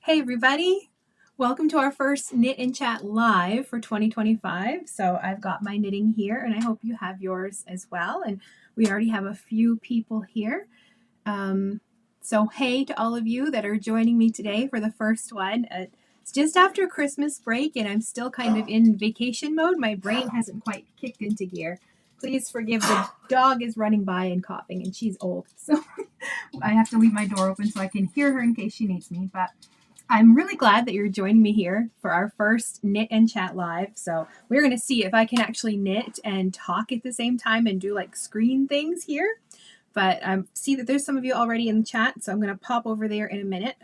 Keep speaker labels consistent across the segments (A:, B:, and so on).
A: Hey everybody, welcome to our first Knit and Chat live for 2025. So I've got my knitting here and I hope you have yours as well. And we already have a few people here. So hey to all of you that are joining me today for the first one. It's just after Christmas break and I'm still kind of in vacation mode. My brain hasn't quite kicked into gear. Please forgive, the dog is running by and coughing and she's old. So I have to leave my door open so I can hear her in case she needs me. But I'm really glad that you're joining me here for our first Knit and Chat live. So we're going to see if I can actually knit and talk at the same time and do like screen things here. But I see that there's some of you already in the chat, so I'm going to pop over there in a minute.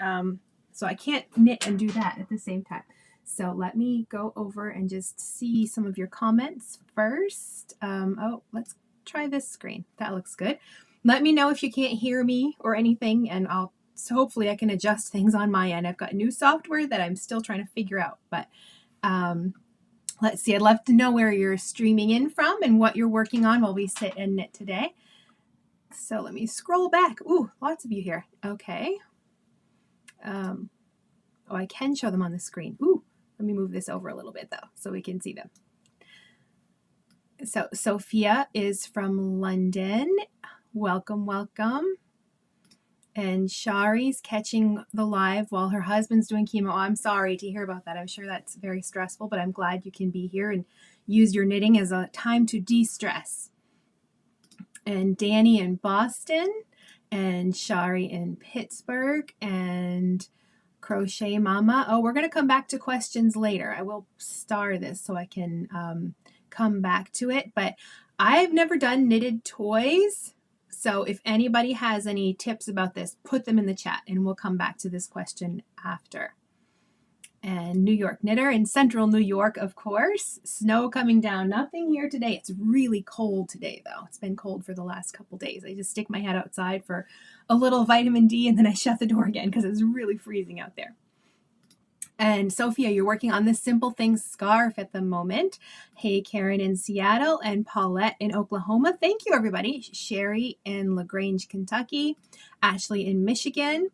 A: So I can't knit and do that at the same time. So let me go over and just see some of your comments first. Oh, let's try this screen. That looks good. Let me know if you can't hear me or anything, and so hopefully I can adjust things on my end. I've got new software that I'm still trying to figure out, but let's see. I'd love to know where you're streaming in from and what you're working on while we sit and knit today. So let me scroll back. Ooh, lots of you here. Okay. Oh, I can show them on the screen. Ooh, let me move this over a little bit though so we can see them. So Sophia is from London. Welcome, welcome. And Shari's catching the live while her husband's doing chemo. Oh, I'm sorry to hear about that. I'm sure that's very stressful, but I'm glad you can be here and use your knitting as a time to de-stress. And Danny in Boston, and Shari in Pittsburgh, and Crochet Mama. Oh, we're going to come back to questions later. I will star this so I can come back to it, but I've never done knitted toys. So if anybody has any tips about this, put them in the chat and we'll come back to this question after. And New York Knitter in central New York, of course. Snow coming down. Nothing here today. It's really cold today, though. It's been cold for the last couple days. I just stick my head outside for a little vitamin D and then I shut the door again because it's really freezing out there. And Sophia, you're working on this Simple Things scarf at the moment. Hey, Karen in Seattle and Paulette in Oklahoma. Thank you, everybody. Sherry in LaGrange, Kentucky. Ashley in Michigan.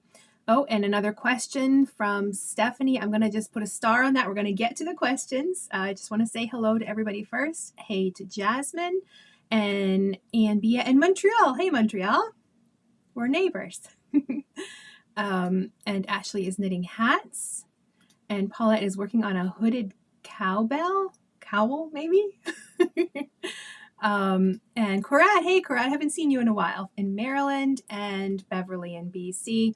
A: Oh, and another question from Stephanie. I'm going to just put a star on that. We're going to get to the questions. I just want to say hello to everybody first. Hey to Jasmine and Bia in Montreal. Hey, Montreal. We're neighbors. And Ashley is knitting hats. And Paulette is working on a hooded cowl, maybe? And Corad, hey Corad, haven't seen you in a while, in Maryland, and Beverly in BC,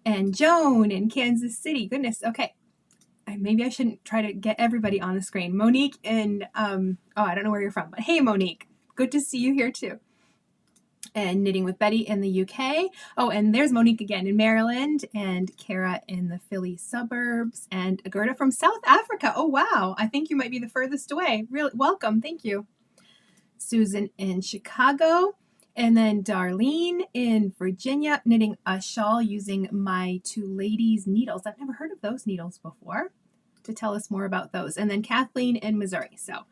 A: and Joan in Kansas City. Goodness, okay. Maybe I shouldn't try to get everybody on the screen. Monique in, oh, I don't know where you're from, but hey Monique, good to see you here too. And Knitting with Betty in the UK. Oh, and there's Monique again in Maryland, and Kara in the Philly suburbs, and Agerta from South Africa. Oh, wow. I think you might be the furthest away. Really, welcome. Thank you. Susan in Chicago, and then Darlene in Virginia, knitting a shawl using my Two Ladies needles. I've never heard of those needles before. To tell us more about those. And then Kathleen in Missouri. So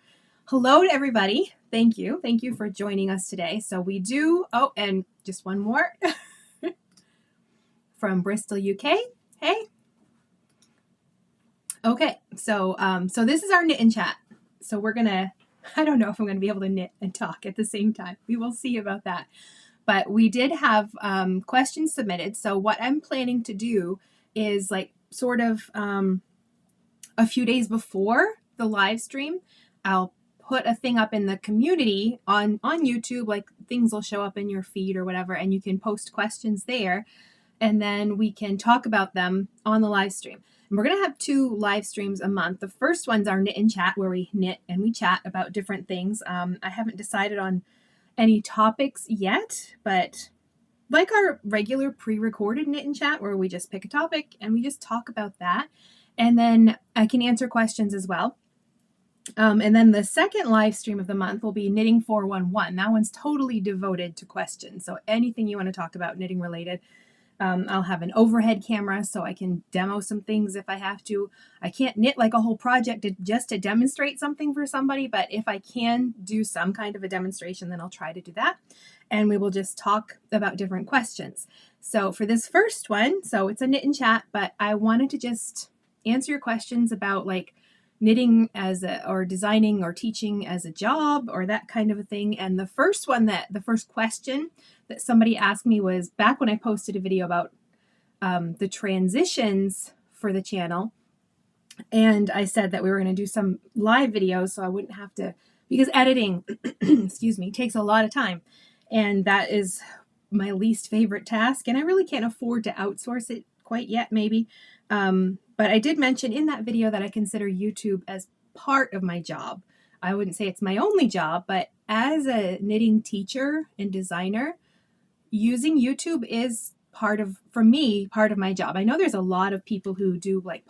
A: hello to everybody. Thank you. Thank you for joining us today. So we do, oh, and just one more from Bristol, UK. Hey. Okay. So, so this is our knit and chat. So we're going to, I don't know if I'm going to be able to knit and talk at the same time. We will see about that. But we did have questions submitted. So what I'm planning to do is like sort of a few days before the live stream, I'll put a thing up in the community on YouTube, like things will show up in your feed or whatever, and you can post questions there, and then we can talk about them on the live stream. And we're going to have 2 live streams a month. The first one's our knit and chat, where we knit and we chat about different things. I haven't decided on any topics yet, but like our regular pre-recorded knit and chat, where we just pick a topic and we just talk about that. And then I can answer questions as well. And then the second live stream of the month will be Knitting 411. That one's totally devoted to questions. So anything you want to talk about knitting related, I'll have an overhead camera so I can demo some things if I have to. I can't knit like a whole project just to demonstrate something for somebody, but if I can do some kind of a demonstration, then I'll try to do that. And we will just talk about different questions. So for this first one, so it's a knit and chat, but I wanted to just answer your questions about like knitting as a, or designing or teaching as a job or that kind of a thing. And the first question that somebody asked me was back when I posted a video about the transitions for the channel. And I said that we were going to do some live videos so I wouldn't have to, because editing, excuse me, takes a lot of time. And that is my least favorite task. And I really can't afford to outsource it quite yet, maybe. But I did mention in that video that I consider YouTube as part of my job. I wouldn't say it's my only job, but as a knitting teacher and designer, using YouTube is for me, part of my job. I know there's a lot of people who do like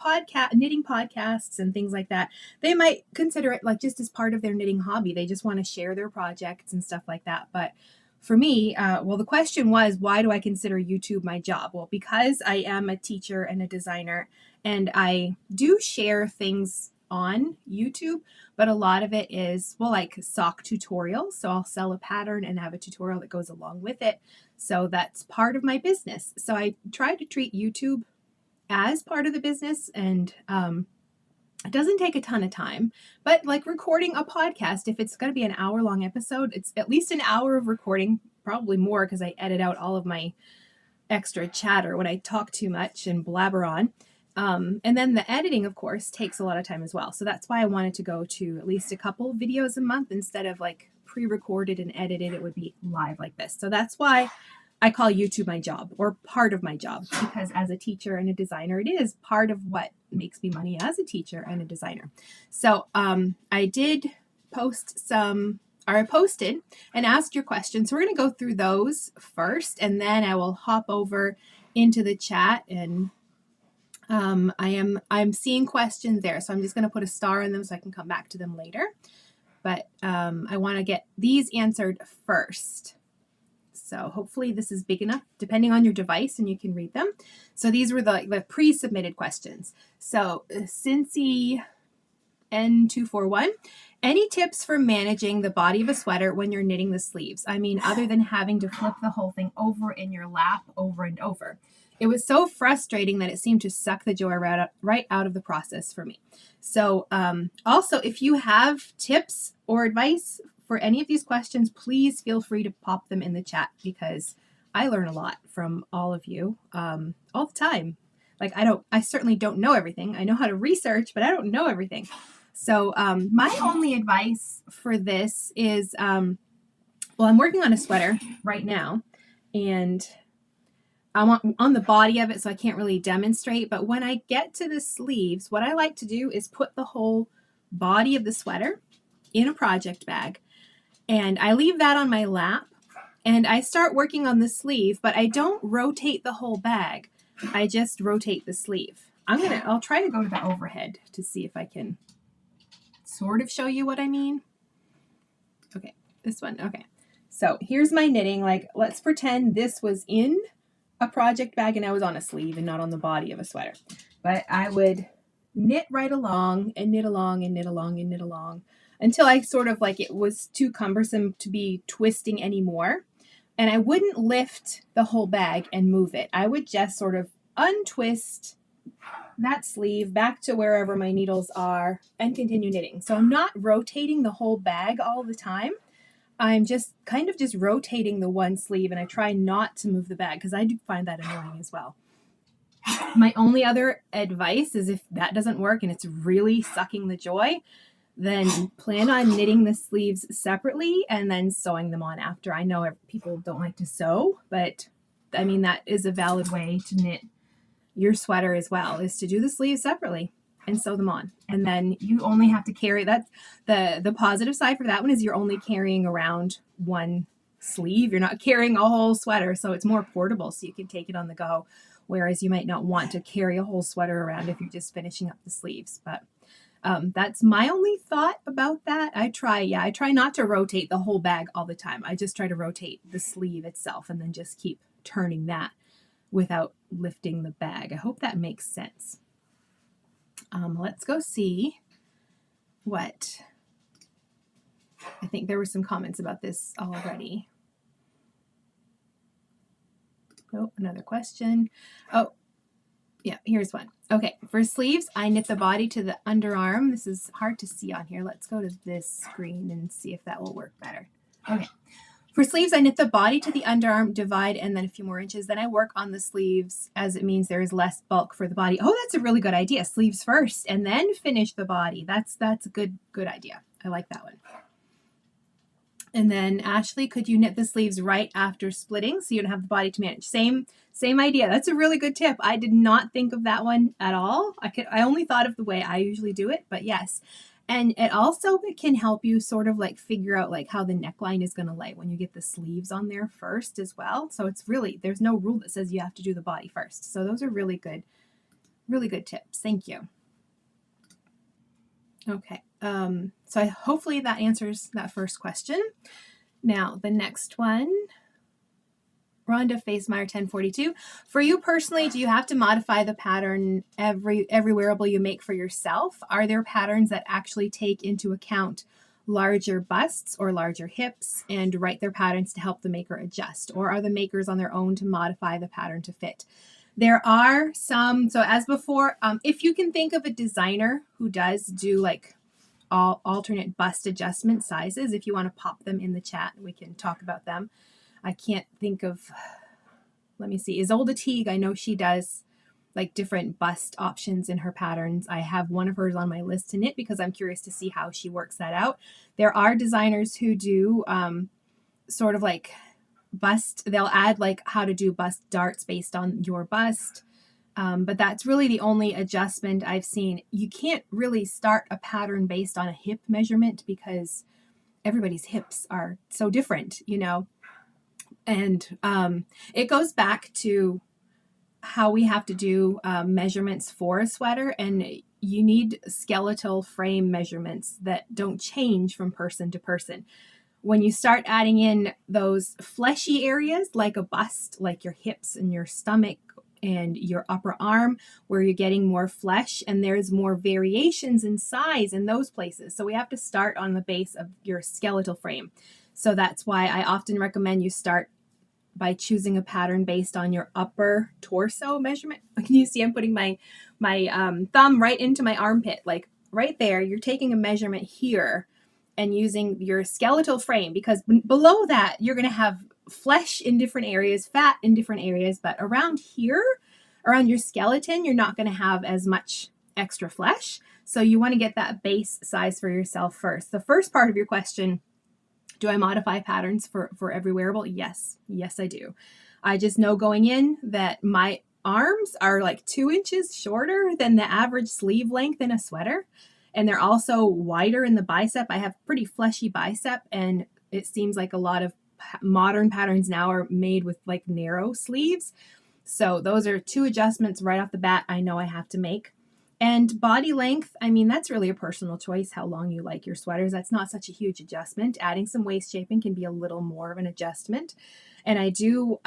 A: knitting podcasts and things like that. They might consider it like just as part of their knitting hobby. They just want to share their projects and stuff like that. But for me, well, the question was, why do I consider YouTube my job? Well, because I am a teacher and a designer, and I do share things on YouTube, but a lot of it is, well, like sock tutorials. So I'll sell a pattern and have a tutorial that goes along with it. So that's part of my business. So I try to treat YouTube as part of the business, and it doesn't take a ton of time, but like recording a podcast, if it's going to be an hour-long episode, it's at least an hour of recording, probably more because I edit out all of my extra chatter when I talk too much and blabber on. And then the editing, of course, takes a lot of time as well. So that's why I wanted to go to at least a couple videos a month instead of like pre-recorded and edited. It would be live like this. So that's why I call YouTube my job, or part of my job, because as a teacher and a designer, it is part of what makes me money as a teacher and a designer. So I did I posted and asked your questions. So we're going to go through those first, and then I will hop over into the chat, and I'm seeing questions there. So I'm just going to put a star in them so I can come back to them later. But I want to get these answered first. So hopefully this is big enough, depending on your device, and you can read them. So these were the pre-submitted questions. So Cincy N241, any tips for managing the body of a sweater when you're knitting the sleeves? I mean, other than having to flip the whole thing over in your lap over and over. It was so frustrating that it seemed to suck the joy right out of the process for me. So also, if you have tips or advice for any of these questions, please feel free to pop them in the chat, because I learn a lot from all of you all the time. Like I certainly don't know everything. I know how to research, but I don't know everything. So my only advice for this is, well, I'm working on a sweater right now, and I'm on the body of it, so I can't really demonstrate. But when I get to the sleeves, what I like to do is put the whole body of the sweater in a project bag, and I leave that on my lap, and I start working on the sleeve, but I don't rotate the whole bag. I just rotate the sleeve. I'll try to go to the overhead to see if I can sort of show you what I mean. Okay, this one. Okay, so here's my knitting. Like, let's pretend this was in a project bag and I was on a sleeve and not on the body of a sweater. But I would knit right along and knit along and knit along and knit along until I sort of like it was too cumbersome to be twisting anymore. And I wouldn't lift the whole bag and move it. I would just sort of untwist that sleeve back to wherever my needles are and continue knitting. So I'm not rotating the whole bag all the time. I'm just kind of just rotating the one sleeve, and I try not to move the bag because I do find that annoying as well. My only other advice is if that doesn't work and it's really sucking the joy, then plan on knitting the sleeves separately and then sewing them on after. I know people don't like to sew, but I mean, that is a valid way to knit your sweater as well, is to do the sleeves separately and sew them on. And then you only have to carry that. The positive side for that one is you're only carrying around one sleeve. You're not carrying a whole sweater, so it's more portable, so you can take it on the go. Whereas you might not want to carry a whole sweater around if you're just finishing up the sleeves. But that's my only thought about that. I try not to rotate the whole bag all the time. I just try to rotate the sleeve itself and then just keep turning that. without lifting the bag. I hope that makes sense. Let's go see what, I think there were some comments about this already. Oh, another question. Oh, yeah, here's one. Okay, for sleeves, I knit the body to the underarm. This is hard to see on here. Let's go to this screen and see if that will work better. Okay. For sleeves, I knit the body to the underarm, divide, and then a few more inches. Then I work on the sleeves as it means there is less bulk for the body. Oh, that's a really good idea. Sleeves first and then finish the body. That's a good idea. I like that one. And then Ashley, could you knit the sleeves right after splitting so you don't have the body to manage? Same idea. That's a really good tip. I did not think of that one at all. I only thought of the way I usually do it, but yes. And it also can help you sort of like figure out like how the neckline is going to lay when you get the sleeves on there first as well. So it's really, there's no rule that says you have to do the body first. So those are really good tips. Thank you. Okay. So hopefully that answers that first question. Now the next one, Rhonda Facemeyer 1042. For you personally, do you have to modify the pattern every wearable you make for yourself? Are there patterns that actually take into account larger busts or larger hips and write their patterns to help the maker adjust? Or are the makers on their own to modify the pattern to fit? There are some, so as before, if you can think of a designer who does do like all alternate bust adjustment sizes, if you want to pop them in the chat, we can talk about them. I can't think of, let me see, Isolde Teague, I know she does like different bust options in her patterns. I have one of hers on my list to knit because I'm curious to see how she works that out. There are designers who do sort of like bust, they'll add like how to do bust darts based on your bust. But that's really the only adjustment I've seen. You can't really start a pattern based on a hip measurement because everybody's hips are so different, you know. And it goes back to how we have to do measurements for a sweater, and you need skeletal frame measurements that don't change from person to person. When you start adding in those fleshy areas like a bust, like your hips and your stomach and your upper arm, where you're getting more flesh and there's more variations in size in those places. So we have to start on the base of your skeletal frame. So that's why I often recommend you start by choosing a pattern based on your upper torso measurement. Can you see I'm putting my thumb right into my armpit, like right there. You're taking a measurement here and using your skeletal frame, because below that you're going to have flesh in different areas, fat in different areas, but around here, around your skeleton, you're not going to have as much extra flesh. So you want to get that base size for yourself first. The first part of your question, do I modify patterns for every wearable? Yes, I do. I just know going in that my arms are like 2 inches shorter than the average sleeve length in a sweater. And they're also wider in the bicep. I have pretty fleshy bicep, and it seems like a lot of modern patterns now are made with like narrow sleeves. So those are 2 adjustments right off the bat I know I have to make. And body length, I mean, that's really a personal choice, how long you like your sweaters. That's not such a huge adjustment. Adding some waist shaping can be a little more of an adjustment. And I do,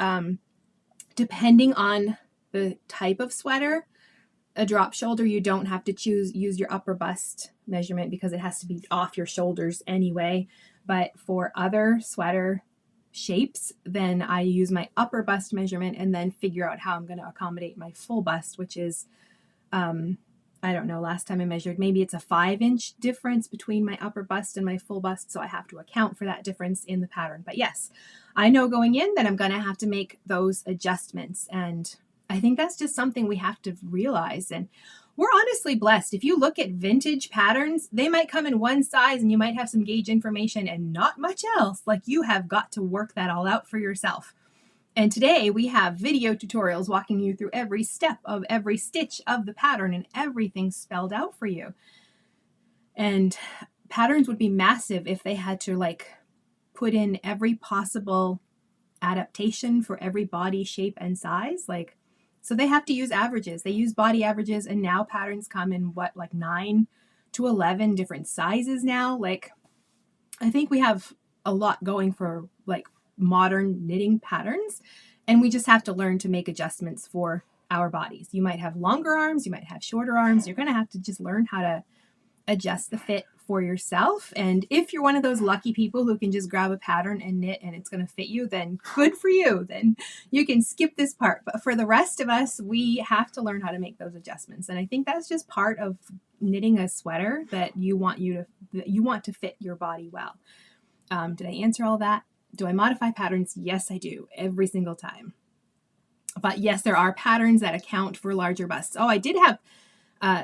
A: depending on the type of sweater, a drop shoulder, you don't have to use your upper bust measurement because it has to be off your shoulders anyway. But for other sweater shapes, then I use my upper bust measurement and then figure out how I'm going to accommodate my full bust, which is, I don't know, last time I measured, maybe it's a 5-inch difference between my upper bust and my full bust. So I have to account for that difference in the pattern. But yes, I know going in that I'm going to have to make those adjustments. And I think that's just something we have to realize. And we're honestly blessed. If you look at vintage patterns, they might come in one size and you might have some gauge information and not much else. Like, you have got to work that all out for yourself. And today we have video tutorials walking you through every step of every stitch of the pattern and everything spelled out for you. And patterns would be massive if they had to like put in every possible adaptation for every body shape and size. Like, so they have to use averages. They use body averages, and now patterns come in what, like 9 to 11 different sizes now. Like, I think we have a lot going for like modern knitting patterns. And we just have to learn to make adjustments for our bodies. You might have longer arms, you might have shorter arms. You're going to have to just learn how to adjust the fit for yourself. And if you're one of those lucky people who can just grab a pattern and knit and it's going to fit you, then good for you. Then you can skip this part. But for the rest of us, we have to learn how to make those adjustments. And I think that's just part of knitting a sweater that you want to fit your body well. Did I answer all that? Do I modify patterns? Yes, I do, every single time. But yes, there are patterns that account for larger busts. Oh, I did have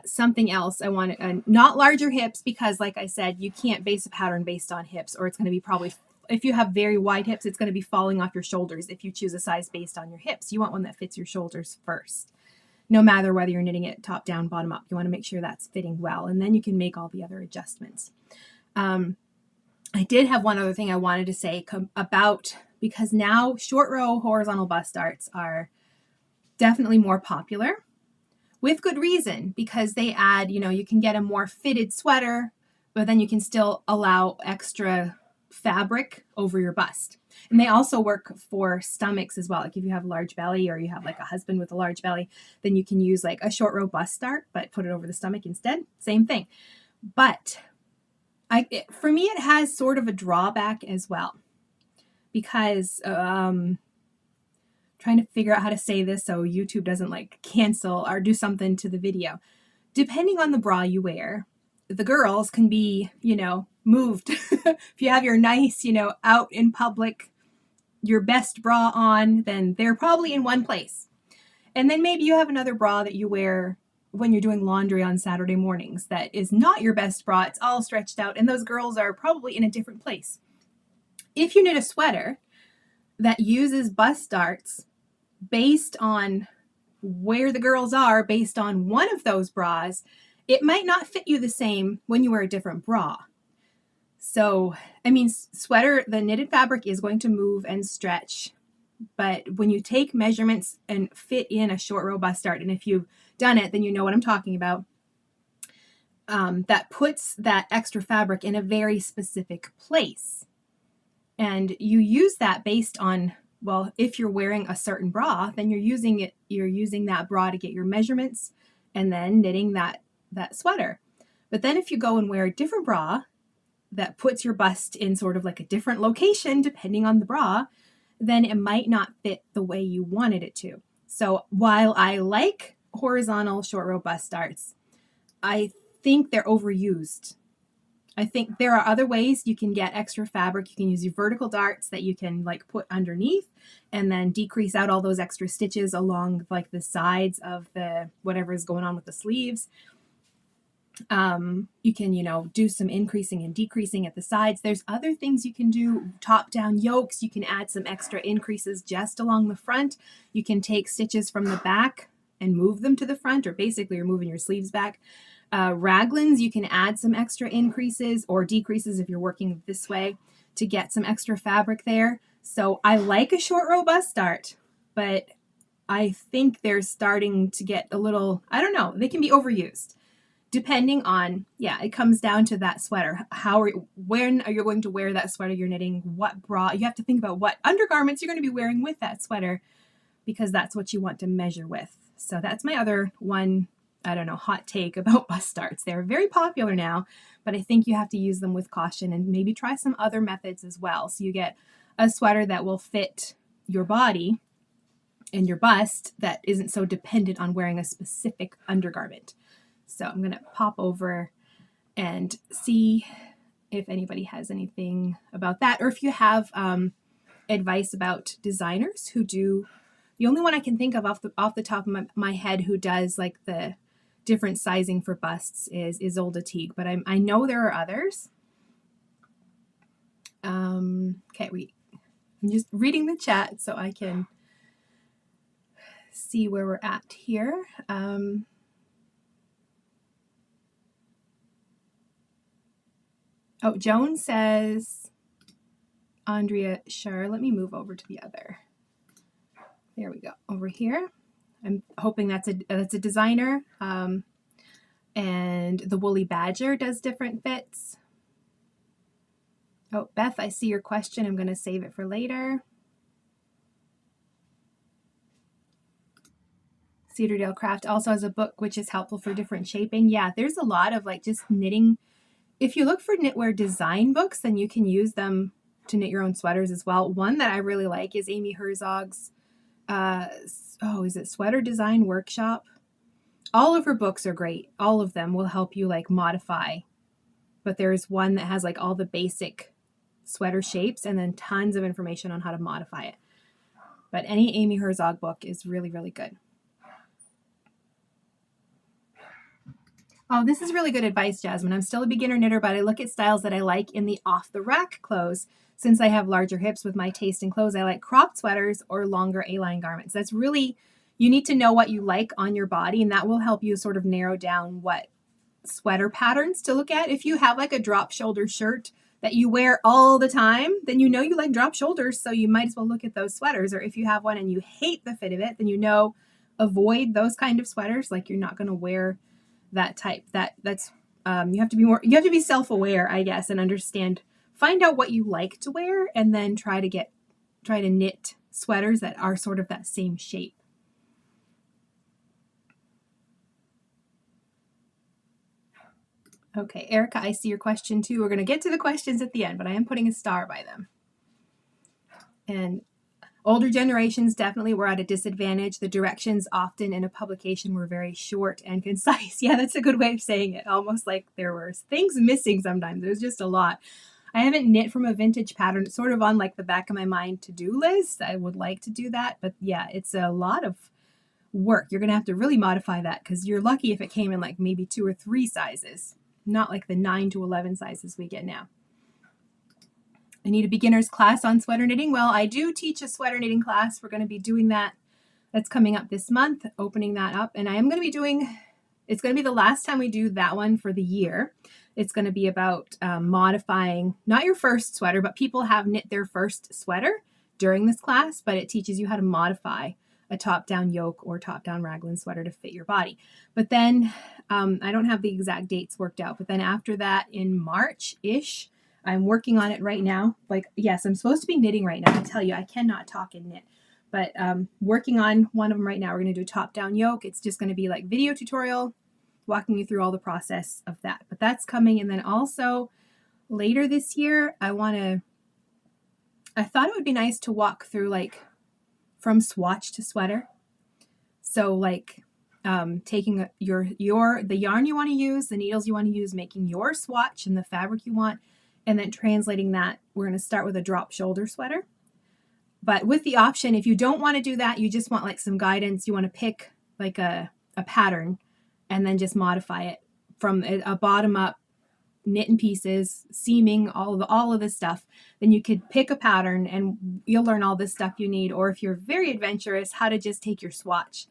A: something else I wanted, not larger hips, because like I said, you can't base a pattern based on hips, or it's going to be probably, if you have very wide hips, it's going to be falling off your shoulders. If you choose a size based on your hips, you want one that fits your shoulders first, no matter whether you're knitting it top down, bottom up. You want to make sure that's fitting well, and then you can make all the other adjustments. I did have one other thing I wanted to say about, because now short row horizontal bust darts are definitely more popular, with good reason, because they add, you can get a more fitted sweater, but then you can still allow extra fabric over your bust. And they also work for stomachs as well. Like if you have a large belly, or you have like a husband with a large belly, then you can use like a short row bust dart, but put it over the stomach instead. Same thing. But for me, it has sort of a drawback as well, because trying to figure out how to say this so YouTube doesn't like cancel or do something to the video. Depending on the bra you wear, the girls can be, moved. If you have your nice, out in public, your best bra on, then they're probably in one place. And then maybe you have another bra that you wear when you're doing laundry on Saturday mornings that is not your best bra. It's all stretched out, and those girls are probably in a different place. If you knit a sweater that uses bust darts based on where the girls are, based on one of those bras, it might not fit you the same when you wear a different bra. So, I mean, the knitted fabric is going to move and stretch, but when you take measurements and fit in a short row bust dart, and if you've done it, then you know what I'm talking about, that puts that extra fabric in a very specific place. And you use that based on, well, if you're wearing a certain bra, then you're using that bra to get your measurements and then knitting that sweater. But then if you go and wear a different bra that puts your bust in sort of like a different location, depending on the bra, then it might not fit the way you wanted it to. So while I like horizontal short row bust darts, I think they're overused. I think there are other ways you can get extra fabric. You can use your vertical darts that you can like put underneath and then decrease out all those extra stitches along like the sides of the whatever is going on with the sleeves. You can, do some increasing and decreasing at the sides. There's other things you can do. Top down yokes, you can add some extra increases just along the front. You can take stitches from the back and move them to the front, or basically you're moving your sleeves back. Raglans, you can add some extra increases or decreases if you're working this way to get some extra fabric there. So I like a short row bust dart, but I think they're starting to get a little, I don't know, they can be overused. Depending on, it comes down to that sweater. When are you going to wear that sweater you're knitting? What bra? You have to think about what undergarments you're going to be wearing with that sweater, because that's what you want to measure with. So that's my other one, hot take about bust darts. They're very popular now, but I think you have to use them with caution and maybe try some other methods as well. So you get a sweater that will fit your body and your bust that isn't so dependent on wearing a specific undergarment. So I'm going to pop over and see if anybody has anything about that, or if you have advice about designers who do. The only one I can think of off the top of my head who does like the different sizing for busts is Isolde Teague, but I know there are others. Okay, I'm just reading the chat so I can see where we're at here. Oh, Joan says, Andrea, sure. Let me move over to the other. There we go. Over here. I'm hoping that's a designer. And the Woolly Badger does different fits. Oh, Beth, I see your question. I'm going to save it for later. Cedardale Craft also has a book which is helpful for different shaping. Yeah, there's a lot of like just knitting. If you look for knitwear design books, then you can use them to knit your own sweaters as well. One that I really like is Amy Herzog's, is it Sweater Design Workshop? All of her books are great. All of them will help you like modify. But there's one that has like all the basic sweater shapes and then tons of information on how to modify it. But any Amy Herzog book is really, really good. Oh, this is really good advice, Jasmine. I'm still a beginner knitter, but I look at styles that I like in the off-the-rack clothes. Since I have larger hips with my taste in clothes, I like cropped sweaters or longer A-line garments. That's really, you need to know what you like on your body, and that will help you sort of narrow down what sweater patterns to look at. If you have like a drop shoulder shirt that you wear all the time, then you know you like drop shoulders, so you might as well look at those sweaters. Or if you have one and you hate the fit of it, then you know avoid those kind of sweaters. Like you're not going to wear that type. That's you have to be self-aware, I guess, and understand, find out what you like to wear, and then try to knit sweaters that are sort of that same shape. Okay, Erica, I see your question too. We're going to get to the questions at the end, but I am putting a star by them. And older generations definitely were at a disadvantage. The directions often in a publication were very short and concise. Yeah, that's a good way of saying it. Almost like there were things missing sometimes. There's just a lot. I haven't knit from a vintage pattern. It's sort of on like the back of my mind to-do list. I would like to do that. But yeah, it's a lot of work. You're going to have to really modify that because you're lucky if it came in like maybe 2 or 3 sizes, not like the 9 to 11 sizes we get now. I need a beginner's class on sweater knitting. Well, I do teach a sweater knitting class. We're going to be doing that. That's coming up this month, opening that up. And I am going to be doing, it's going to be the last time we do that one for the year. It's going to be about modifying, not your first sweater, but people have knit their first sweater during this class, but it teaches you how to modify a top-down yoke or top-down raglan sweater to fit your body. But then, I don't have the exact dates worked out, but then after that in March-ish, I'm working on it right now. Like, yes, I'm supposed to be knitting right now. I tell you, I cannot talk and knit. But working on one of them right now. We're going to do a top-down yoke. It's just going to be like video tutorial, walking you through all the process of that. But that's coming. And then also later this year, I thought it would be nice to walk through like from swatch to sweater. So like taking the yarn you want to use, the needles you want to use, making your swatch and the fabric you want, and then translating that. We're going to start with a drop shoulder sweater. But with the option, if you don't want to do that, you just want like some guidance, you want to pick like a pattern and then just modify it from a bottom up, knit in pieces, seaming, all of this stuff, then you could pick a pattern and you'll learn all this stuff you need. Or if you're very adventurous, how to just take your swatch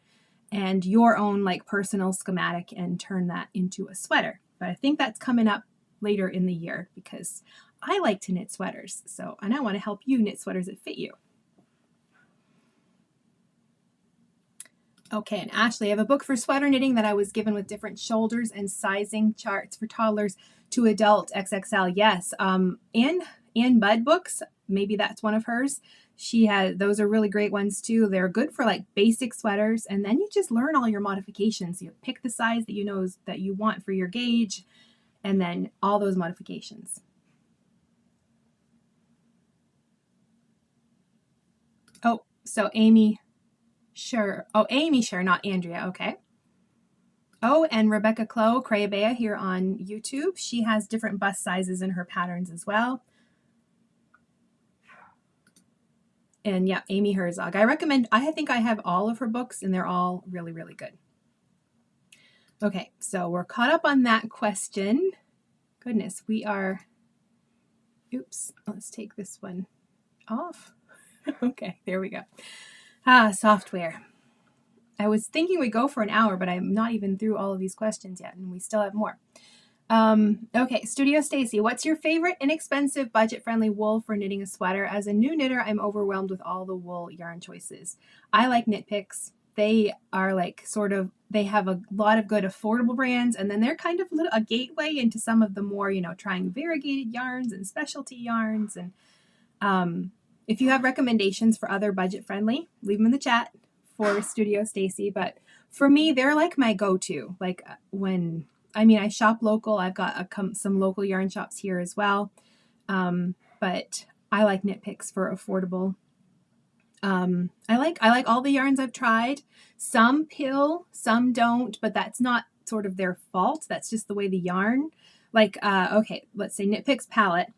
A: and your own like personal schematic and turn that into a sweater. But I think that's coming up later in the year because I like to knit sweaters. And I want to help you knit sweaters that fit you. Okay, and Ashley, I have a book for sweater knitting that I was given with different shoulders and sizing charts for toddlers to adult XXL. Yes, Ann Budd books, maybe that's one of hers. She has, those are really great ones too. They're good for like basic sweaters, and then you just learn all your modifications. You pick the size that you know that you want for your gauge, and then all those modifications. Oh, so Amy. Sure. Oh, Amy, sure, not Andrea. Okay. Oh, and Rebecca Clow, Crayabea here on YouTube. She has different bust sizes in her patterns as well. And yeah, Amy Herzog. I think I have all of her books and they're all really, really good. Okay, so we're caught up on that question. Goodness, we are, oops, let's take this one off. Okay, there we go. Software. I was thinking we'd go for an hour, but I'm not even through all of these questions yet, and we still have more. Okay, Studio Stacy, what's your favorite inexpensive, budget-friendly wool for knitting a sweater? As a new knitter, I'm overwhelmed with all the wool yarn choices. I like Knit Picks. They are like they have a lot of good affordable brands, and then they're kind of a gateway into some of the more, trying variegated yarns and specialty yarns. And if you have recommendations for other budget-friendly, leave them in the chat for Studio Stacy. But For me, they're like my go-to. Like when, I mean, I shop local. I've got some local yarn shops here as well. But I like Knit Picks for affordable. I like all the yarns I've tried. Some pill, some don't, but that's not sort of their fault. That's just the way the yarn. Like, okay, let's say Knit Picks palette.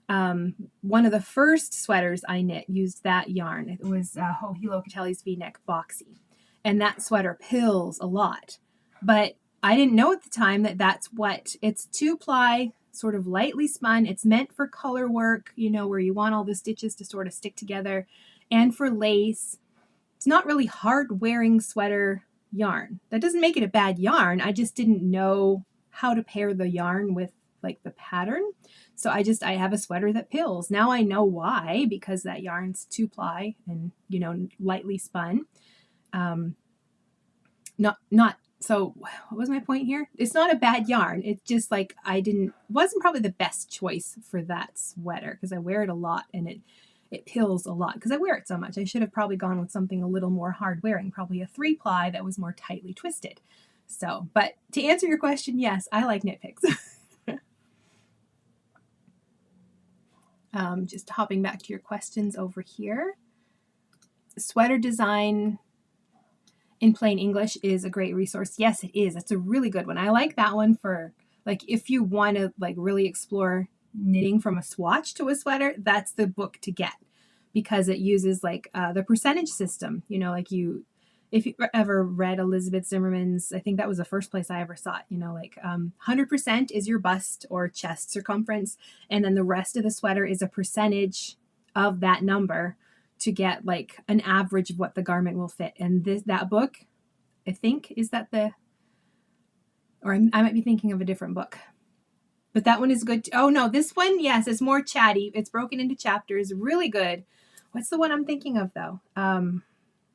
A: One of the first sweaters I knit used that yarn. It was Joji Locatelli's V-neck boxy, and that sweater pills a lot. But I didn't know at the time that that's what it's 2-ply, sort of lightly spun. It's meant for color work, you know, where you want all the stitches to sort of stick together, and for lace. It's not really hard wearing sweater yarn. That doesn't make it a bad yarn. I just didn't know how to pair the yarn with like the pattern. So I have a sweater that pills. Now I know why, because that yarn's 2-ply and, you know, lightly spun. So what was my point here? It's not a bad yarn. It's just like wasn't probably the best choice for that sweater because I wear it a lot and it pills a lot because I wear it so much. I should have probably gone with something a little more hard wearing, probably a 3-ply that was more tightly twisted. So, but to answer your question, yes, I like Knit Picks. Just hopping back to your questions over here. Sweater design in plain English is a great resource. Yes, it is. That's a really good one. I like that one for like if you want to like really explore knitting from a swatch to a sweater, that's the book to get because it uses like the percentage system. You know, like if you ever read Elizabeth Zimmerman's, I think that was the first place I ever saw it, you know, like 100% is your bust or chest circumference. And then the rest of the sweater is a percentage of that number to get like an average of what the garment will fit. And that book, I think, or I might be thinking of a different book. But that one is good. Oh no, this one, yes, it's more chatty. It's broken into chapters, really good. What's the one I'm thinking of though?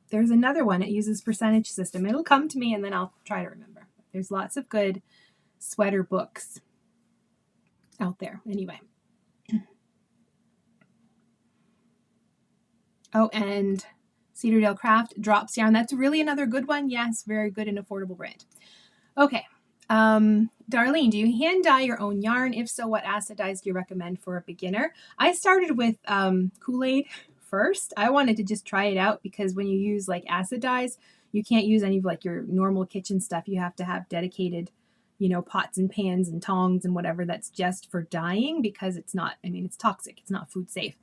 A: There's another one. It uses percentage system. It'll come to me and then I'll try to remember. There's lots of good sweater books out there. Anyway. Oh, and Cedardale Craft drops yarn. That's really another good one. Yes, very good and affordable brand. Okay. Darlene, do you hand dye your own yarn? If so, what acid dyes do you recommend for a beginner? I started with Kool-Aid first. I wanted to just try it out because when you use like acid dyes, you can't use any of like your normal kitchen stuff. You have to have dedicated, you know, pots and pans and tongs and whatever that's just for dyeing because it's not, I mean, it's toxic. It's not food safe.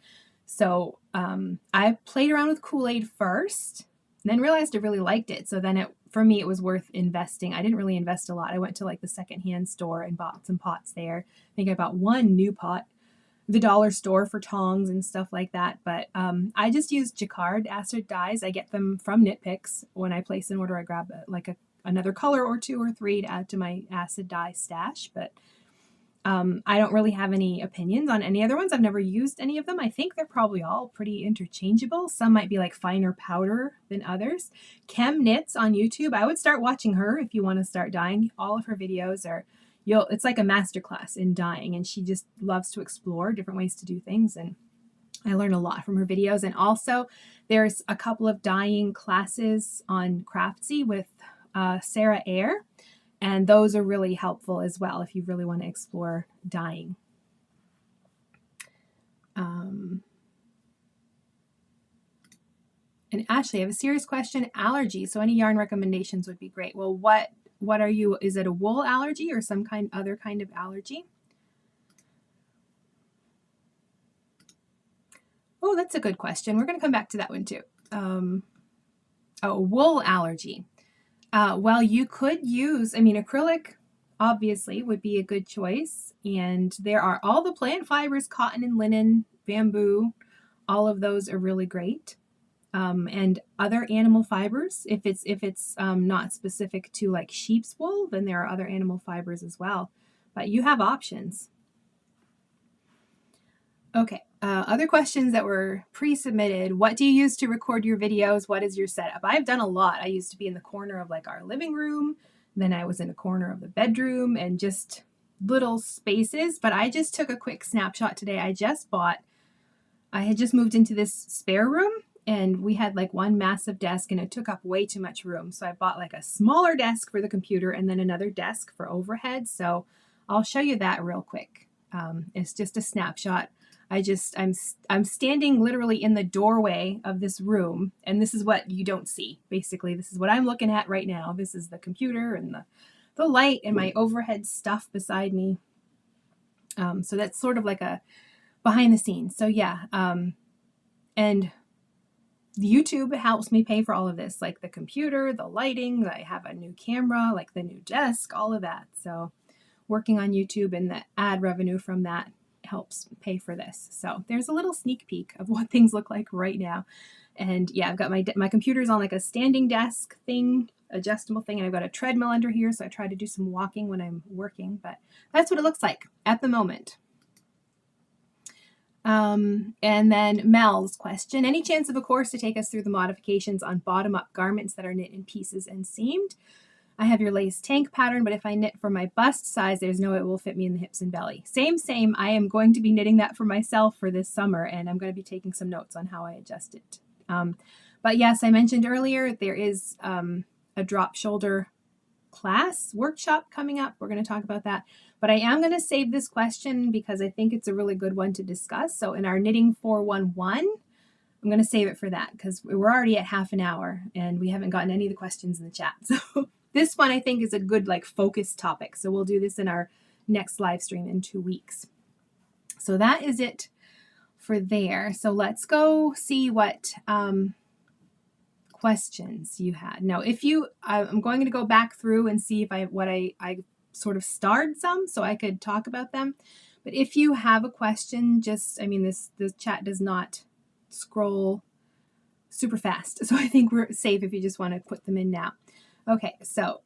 A: So I played around with Kool-Aid first and then realized I really liked it. So then for me, it was worth investing. I didn't really invest a lot. I went to like the secondhand store and bought some pots there. I think I bought one new pot, the dollar store for tongs and stuff like that. But I just use Jacquard acid dyes. I get them from Knit Picks. When I place an order, I grab another color or 2 or 3 to add to my acid dye stash. But I don't really have any opinions on any other ones. I've never used any of them. I think they're probably all pretty interchangeable. Some might be like finer powder than others. Chem Knits on YouTube. I would start watching her if you want to start dyeing. All of her videos it's like a masterclass in dyeing, and she just loves to explore different ways to do things. And I learn a lot from her videos. And also there's a couple of dyeing classes on Craftsy with Sarah Eyre. And those are really helpful as well if you really want to explore dyeing. And Ashley, I have a serious question. Allergy. So any yarn recommendations would be great. Well, what are you? Is it a wool allergy or some other kind of allergy? Oh, that's a good question. We're going to come back to that one too. Wool allergy. Well, you could use, acrylic obviously would be a good choice. And there are all the plant fibers, cotton and linen, bamboo, all of those are really great. And other animal fibers, if it's not specific to like sheep's wool, then there are other animal fibers as well. But you have options. Okay, other questions that were pre-submitted. What do you use to record your videos? What is your setup? I've done a lot. I used to be in the corner of like our living room. Then I was in a corner of the bedroom and just little spaces. But I just took a quick snapshot today. I had just moved into this spare room and we had like one massive desk and it took up way too much room. So I bought like a smaller desk for the computer and then another desk for overhead. So I'll show you that real quick. It's just a snapshot. I'm standing literally in the doorway of this room, and this is what you don't see. Basically, this is what I'm looking at right now. This is the computer and the light and my overhead stuff beside me. So that's sort of like a behind the scenes. So yeah, and YouTube helps me pay for all of this, like the computer, the lighting, I have a new camera, like the new desk, all of that. So working on YouTube and the ad revenue from that helps pay for this. So there's a little sneak peek of what things look like right now. And yeah, I've got my computer's on like a standing desk thing, adjustable thing, and I've got a treadmill under here, so I try to do some walking when I'm working, but that's what it looks like at the moment. And then Mel's question, any chance of a course to take us through the modifications on bottom-up garments that are knit in pieces and seamed? I have your lace tank pattern, but if I knit for my bust size, there's no way it will fit me in the hips and belly. Same. I am going to be knitting that for myself for this summer, and I'm going to be taking some notes on how I adjust it. But yes, I mentioned earlier, there is a drop shoulder class workshop coming up. We're going to talk about that. But I am going to save this question because I think it's a really good one to discuss. So in our Knitting 411, I'm going to save it for that because we're already at half an hour and we haven't gotten any of the questions in the chat. So this one I think is a good like focus topic. So we'll do this in our next live stream in 2 weeks. So that is it for there. So let's go see what questions you had. Now, if you, I'm going to go back through and see if I sort of starred some so I could talk about them. But if you have a question, just, I mean, the chat does not scroll super fast. So I think we're safe if you just want to put them in now. Okay, so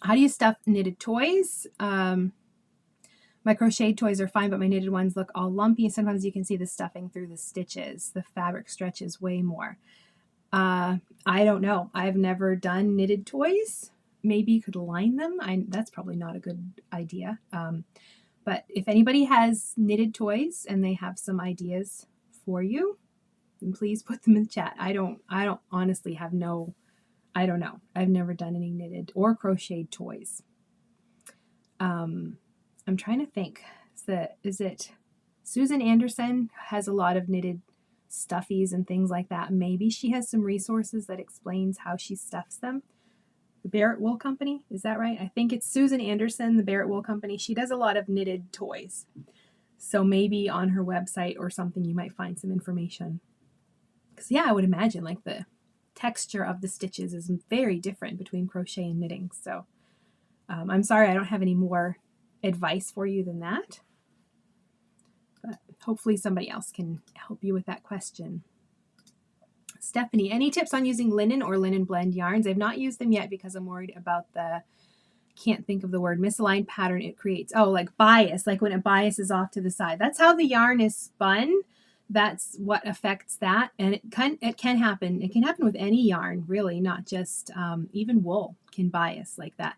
A: how do you stuff knitted toys? My crocheted toys are fine, but my knitted ones look all lumpy. And sometimes you can see the stuffing through the stitches. The fabric stretches way more. I don't know. I've never done knitted toys. Maybe you could line them. That's probably not a good idea. But if anybody has knitted toys and they have some ideas for you, then please put them in the chat. I don't honestly have I don't know. I've never done any knitted or crocheted toys. I'm trying to think. Is it Susan Anderson has a lot of knitted stuffies and things like that. Maybe she has some resources that explains how she stuffs them. The Barrett Wool Company, is that right? I think it's Susan Anderson, the Barrett Wool Company. She does a lot of knitted toys. So maybe on her website or something you might find some information. Because yeah, I would imagine like the texture of the stitches is very different between crochet and knitting. So I'm sorry I don't have any more advice for you than that. But hopefully somebody else can help you with that question. Stephanie, any tips on using linen or linen blend yarns? I've not used them yet because I'm worried about the, can't think of the word, misaligned pattern it creates. Oh, like bias, like when it biases off to the side. That's how the yarn is spun. That's what affects that. And it can happen. It can happen with any yarn, really, not just, even wool can bias like that.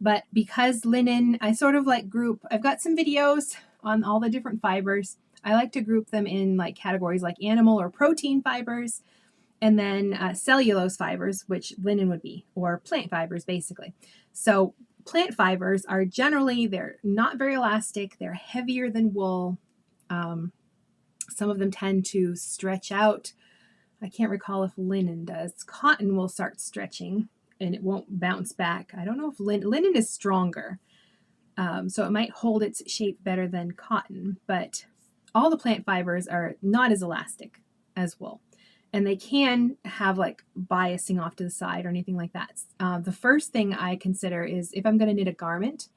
A: But because linen, I sort of like group, I've got some videos on all the different fibers. I like to group them in like categories like animal or protein fibers, and then cellulose fibers, which linen would be, or plant fibers basically. So plant fibers are generally, they're not very elastic. They're heavier than wool. Some of them tend to stretch out. I can't recall if linen does. Cotton will start stretching and it won't bounce back. I don't know if linen is stronger. So it might hold its shape better than cotton, but all the plant fibers are not as elastic as wool. And they can have like biasing off to the side or anything like that. The first thing I consider is if I'm going to knit a garment,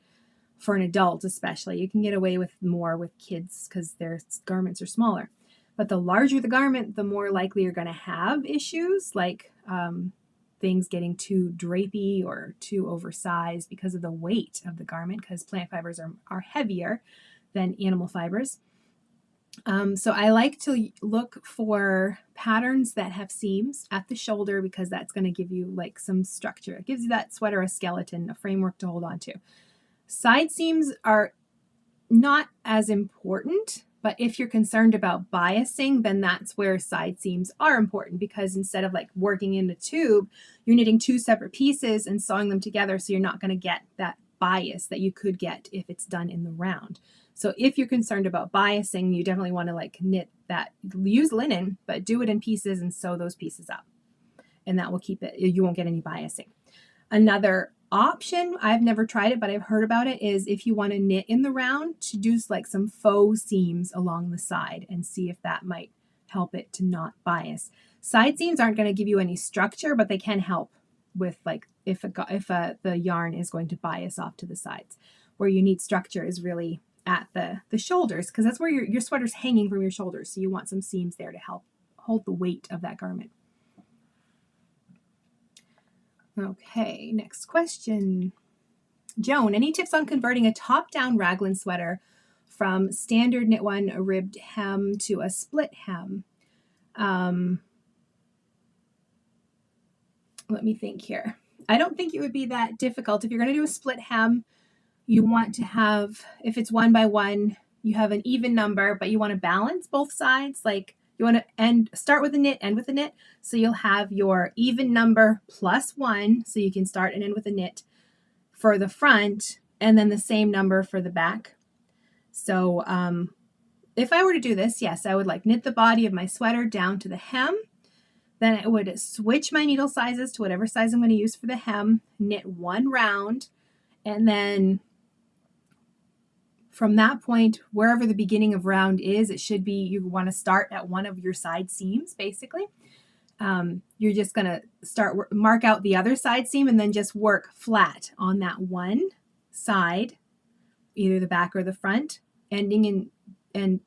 A: for an adult especially, you can get away with more with kids because their garments are smaller. But the larger the garment, the more likely you're going to have issues like things getting too drapey or too oversized because of the weight of the garment, because plant fibers are heavier than animal fibers. So I like to look for patterns that have seams at the shoulder because that's going to give you like some structure. It gives you that sweater, a skeleton, a framework to hold on to. Side seams are not as important, But if you're concerned about biasing, then that's where side seams are important, because instead of like working in a tube, you're knitting two separate pieces and sewing them together, so you're not going to get that bias that you could get if it's done in the round. So if you're concerned about biasing, you definitely want to like knit that, use linen, but do it in pieces and sew those pieces up. And that will keep it, you won't get any biasing. Another option, I've never tried it, but I've heard about it, is if you want to knit in the round, to do like some faux seams along the side and see if that might help it to not bias. Side seams aren't going to give you any structure, but they can help with like if the yarn is going to bias off to the sides. Where you need structure is really at the shoulders, because that's where your sweater's hanging from your shoulders. So you want some seams there to help hold the weight of that garment. Okay, next question. Joan, any tips on converting a top-down raglan sweater from standard knit one ribbed hem to a split hem? Let me think here. I don't think it would be that difficult. If you're going to do a split hem, you want to have, if it's 1 by 1, you have an even number, but you want to balance both sides. Like you want to start with a knit, end with a knit. So you'll have your even number plus 1. So you can start and end with a knit for the front, and then the same number for the back. So if I were to do this, yes, I would like knit the body of my sweater down to the hem. Then I would switch my needle sizes to whatever size I'm going to use for the hem, knit 1 round, and then from that point, wherever the beginning of round is, it should be, you want to start at one of your side seams, basically. You're just going to mark out the other side seam and then just work flat on that one side, either the back or the front, ending and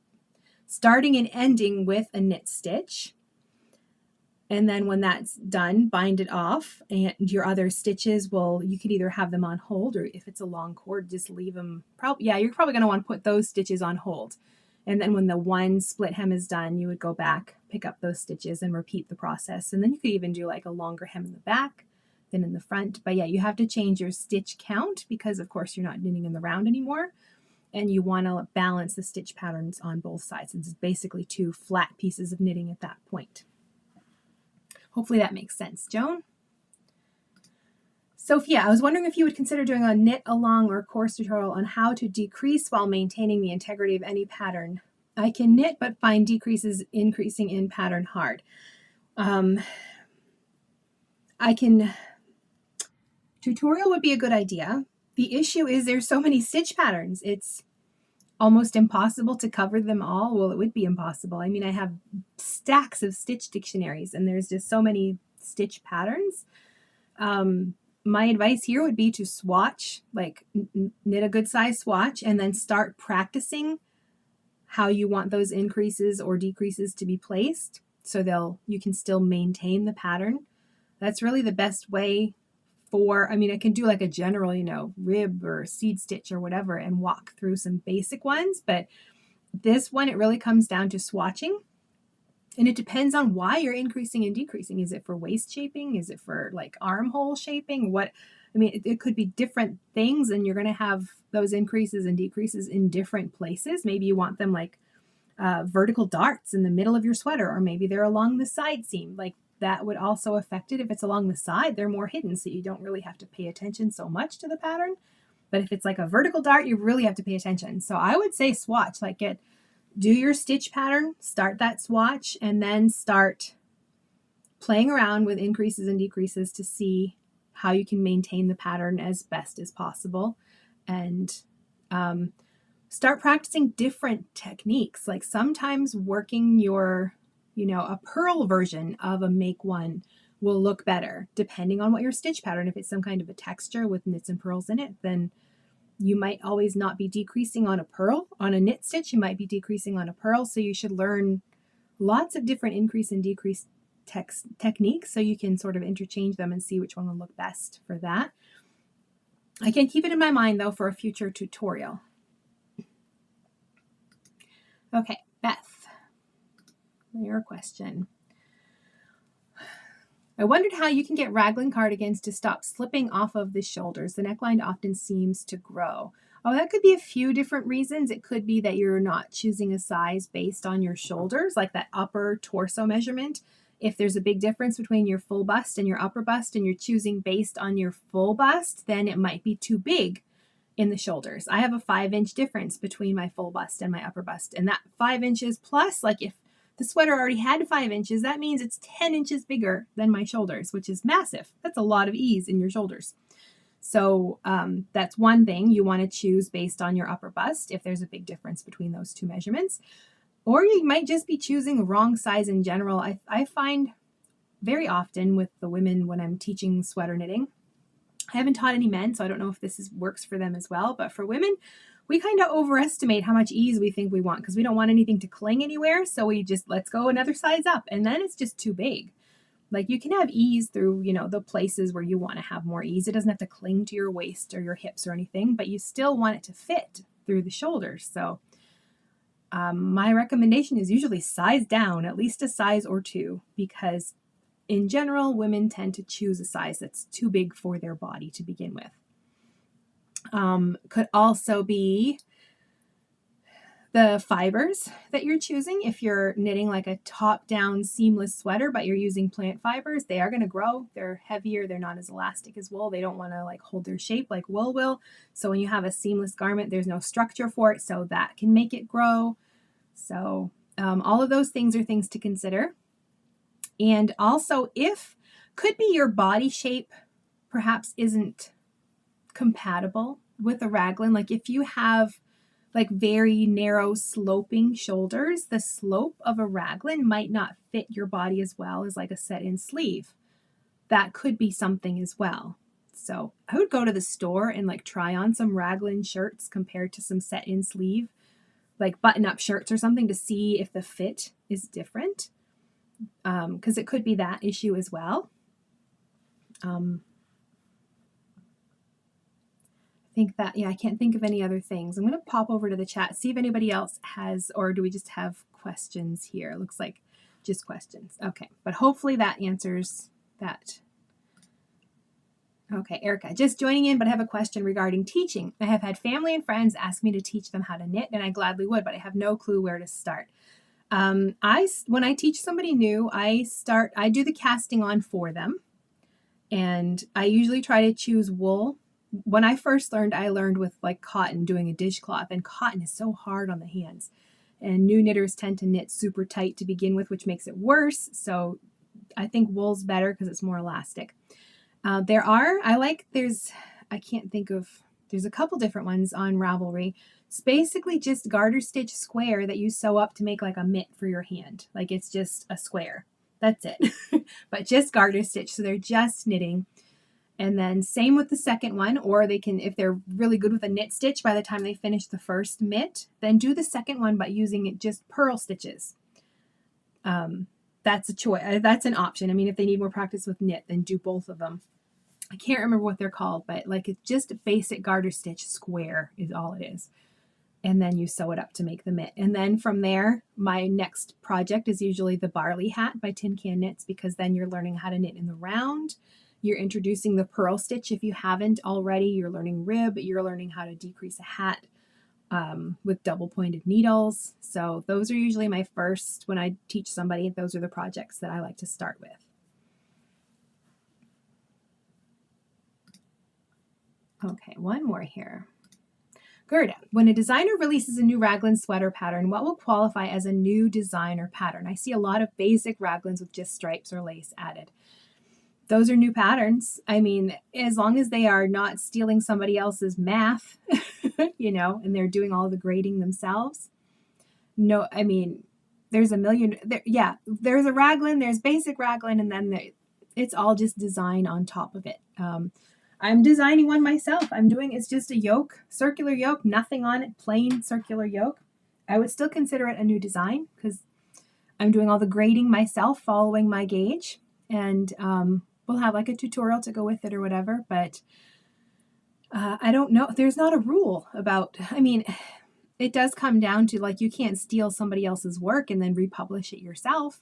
A: starting and ending with a knit stitch. And then when that's done, bind it off, and your other stitches you could either have them on hold, or if it's a long cord, just leave them. You're probably going to want to put those stitches on hold. And then when the one split hem is done, you would go back, pick up those stitches and repeat the process. And then you could even do like a longer hem in the back than in the front. But yeah, you have to change your stitch count because of course you're not knitting in the round anymore. And you want to balance the stitch patterns on both sides. It's basically 2 flat pieces of knitting at that point. Hopefully that makes sense, Joan. Sophia, I was wondering if you would consider doing a knit along or course tutorial on how to decrease while maintaining the integrity of any pattern. I can knit but find decreases increasing in pattern hard. Tutorial would be a good idea. The issue is there's so many stitch patterns. It's almost impossible to cover them all. Well, it would be impossible. I mean, I have stacks of stitch dictionaries and there's just so many stitch patterns. My advice here would be to swatch, like knit a good size swatch and then start practicing how you want those increases or decreases to be placed so you can still maintain the pattern. That's really the best way I can do like a general, rib or seed stitch or whatever and walk through some basic ones. But this one, it really comes down to swatching. And it depends on why you're increasing and decreasing. Is it for waist shaping? Is it for like armhole shaping? It could be different things, and you're going to have those increases and decreases in different places. Maybe you want them like vertical darts in the middle of your sweater, or maybe they're along the side seam. Like that would also affect it. If it's along the side, they're more hidden, so you don't really have to pay attention so much to the pattern. But if it's like a vertical dart, you really have to pay attention. So I would say swatch, do your stitch pattern, start that swatch, and then start playing around with increases and decreases to see how you can maintain the pattern as best as possible. And start practicing different techniques. Like sometimes working a purl version of a make one will look better depending on what your stitch pattern. If it's some kind of a texture with knits and purls in it, then you might always not be decreasing on a purl. On a knit stitch, you might be decreasing on a purl. So you should learn lots of different increase and decrease techniques so you can sort of interchange them and see which one will look best for that. I can keep it in my mind though for a future tutorial. Okay, Beth, your question. I wondered how you can get raglan cardigans to stop slipping off of the shoulders. The neckline often seems to grow. Oh, that could be a few different reasons. It could be that you're not choosing a size based on your shoulders, like that upper torso measurement. If there's a big difference between your full bust and your upper bust and you're choosing based on your full bust, then it might be too big in the shoulders. I have a 5-inch difference between my full bust and my upper bust. And that 5 inches plus, like if the sweater already had 5 inches, that means it's 10 inches bigger than my shoulders, which is massive. That's a lot of ease in your shoulders. So that's one thing you want to choose based on your upper bust if there's a big difference between those two measurements. Or you might just be choosing the wrong size in general. I find very often with the women when I'm teaching sweater knitting, I haven't taught any men, so I don't know if this works for them as well. But for women, we kind of overestimate how much ease we think we want because we don't want anything to cling anywhere. So we just, let's go another size up. And then it's just too big. Like you can have ease through, the places where you want to have more ease. It doesn't have to cling to your waist or your hips or anything, but you still want it to fit through the shoulders. So my recommendation is usually size down, at least a size or two, because in general, women tend to choose a size that's too big for their body to begin with. Could also be the fibers that you're choosing. If you're knitting like a top-down seamless sweater, but you're using plant fibers, they are going to grow. They're heavier. They're not as elastic as wool. They don't want to like hold their shape like wool will. So when you have a seamless garment, there's no structure for it. So that can make it grow. So all of those things are things to consider. And also could be your body shape perhaps isn't compatible with a raglan. Like if you have like very narrow sloping shoulders, the slope of a raglan might not fit your body as well as like a set-in sleeve. That could be something as well. So I would go to the store and like try on some raglan shirts compared to some set-in sleeve, like button-up shirts or something to see if the fit is different. Because it could be that issue as well. I can't think of any other things. I'm going to pop over to the chat, see if anybody else has, or do we just have questions here? It looks like just questions. Okay, but hopefully that answers that. Okay, Erica, just joining in, but I have a question regarding teaching. I have had family and friends ask me to teach them how to knit, and I gladly would, but I have no clue where to start. When I teach somebody new, I do the casting on for them, and I usually try to choose wool. When I first learned, I learned with like cotton, doing a dishcloth, and cotton is so hard on the hands. And new knitters tend to knit super tight to begin with, which makes it worse. So I think wool's better because it's more elastic. There's a couple different ones on Ravelry. It's basically just garter stitch square that you sew up to make like a mitt for your hand. Like it's just a square. That's it. But just garter stitch. So they're just knitting. And then same with the second one, or they can, if they're really good with a knit stitch, by the time they finish the first mitt, then do the second one by using just purl stitches. That's a choice. That's an option. I mean, if they need more practice with knit, then do both of them. I can't remember what they're called, but like it's just a basic garter stitch square is all it is. And then you sew it up to make the mitt. And then from there, my next project is usually the Barley hat by Tin Can Knits, because then you're learning how to knit in the round. You're introducing the purl stitch if you haven't already. You're learning rib. You're learning how to decrease a hat with double pointed needles. So those are usually my first, when I teach somebody, those are the projects that I like to start with. Okay, one more here. Gerda, when a designer releases a new raglan sweater pattern, what will qualify as a new design or pattern? I see a lot of basic raglans with just stripes or lace added. Those are new patterns. I mean, as long as they are not stealing somebody else's math, and they're doing all the grading themselves. No, I mean, there's a million. There's a raglan, there's basic raglan, and then it's all just design on top of it. I'm designing one myself. It's just a yoke, circular yoke, nothing on it, plain circular yoke. I would still consider it a new design because I'm doing all the grading myself, following my gauge, and we'll have like a tutorial to go with it or whatever, but I don't know. There's not a rule about, it does come down to like, you can't steal somebody else's work and then republish it yourself,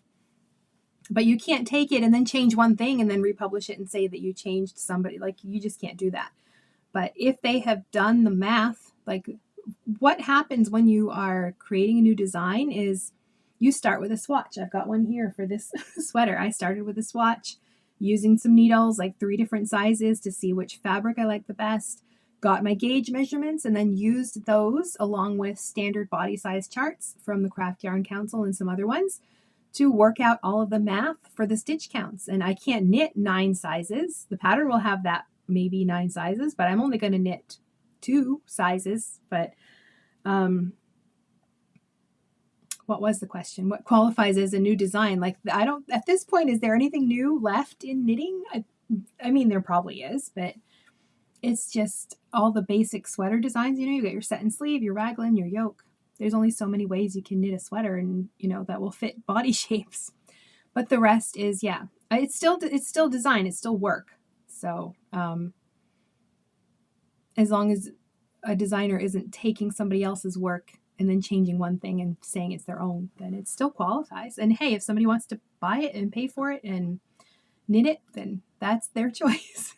A: but you can't take it and then change one thing and then republish it and say that you changed somebody. Like you just can't do that. But if they have done the math Like, what happens when you are creating a new design is you start with a swatch. I've got one here for this sweater. I started with a swatch using some needles, like 3 different sizes, to see which fabric I like the best. Got my gauge measurements and then used those along with standard body size charts from the Craft Yarn Council and some other ones to work out all of the math for the stitch counts. And I can't knit 9 sizes. The pattern will have that maybe 9 sizes, but I'm only going to knit 2 sizes. But what was the question? What qualifies as a new design? Like, I don't, at this point, is there anything new left in knitting? I mean, there probably is, but it's just all the basic sweater designs. You know, you got your set and sleeve, your raglan, your yoke. There's only so many ways you can knit a sweater, and you know that will fit body shapes. But the rest is, yeah, it's still design, it's still work. So as long as a designer isn't taking somebody else's work and then changing one thing and saying it's their own, then it still qualifies. And hey, if somebody wants to buy it and pay for it and knit it, then that's their choice.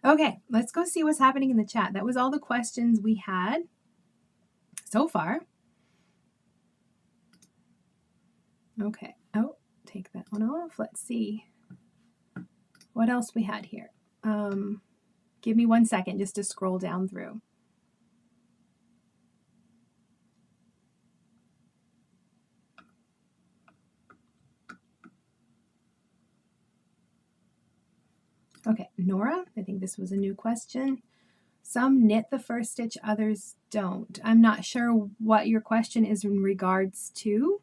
A: Okay, let's go see what's happening in the chat. That was all the questions we had so far. Okay, oh, take that one off. Let's see what else we had here. Give me 1 second just to scroll down through. Okay, Nora, I think this was a new question. Some knit the first stitch, others don't. I'm not sure what your question is in regards to.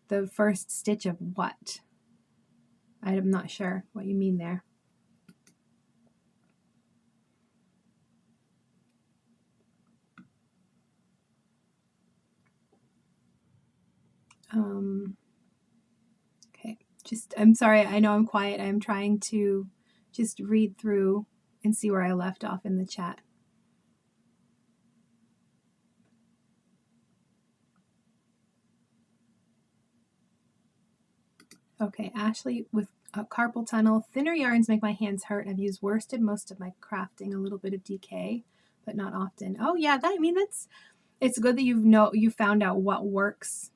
A: The first stitch of what? I'm not sure what you mean there. Okay, I'm sorry, I know I'm quiet. I'm trying to just read through and see where I left off in the chat. Okay, Ashley with a carpal tunnel. Thinner yarns make my hands hurt. I've used worsted most of my crafting, a little bit of DK, but not often. Oh yeah, it's good that you found out what works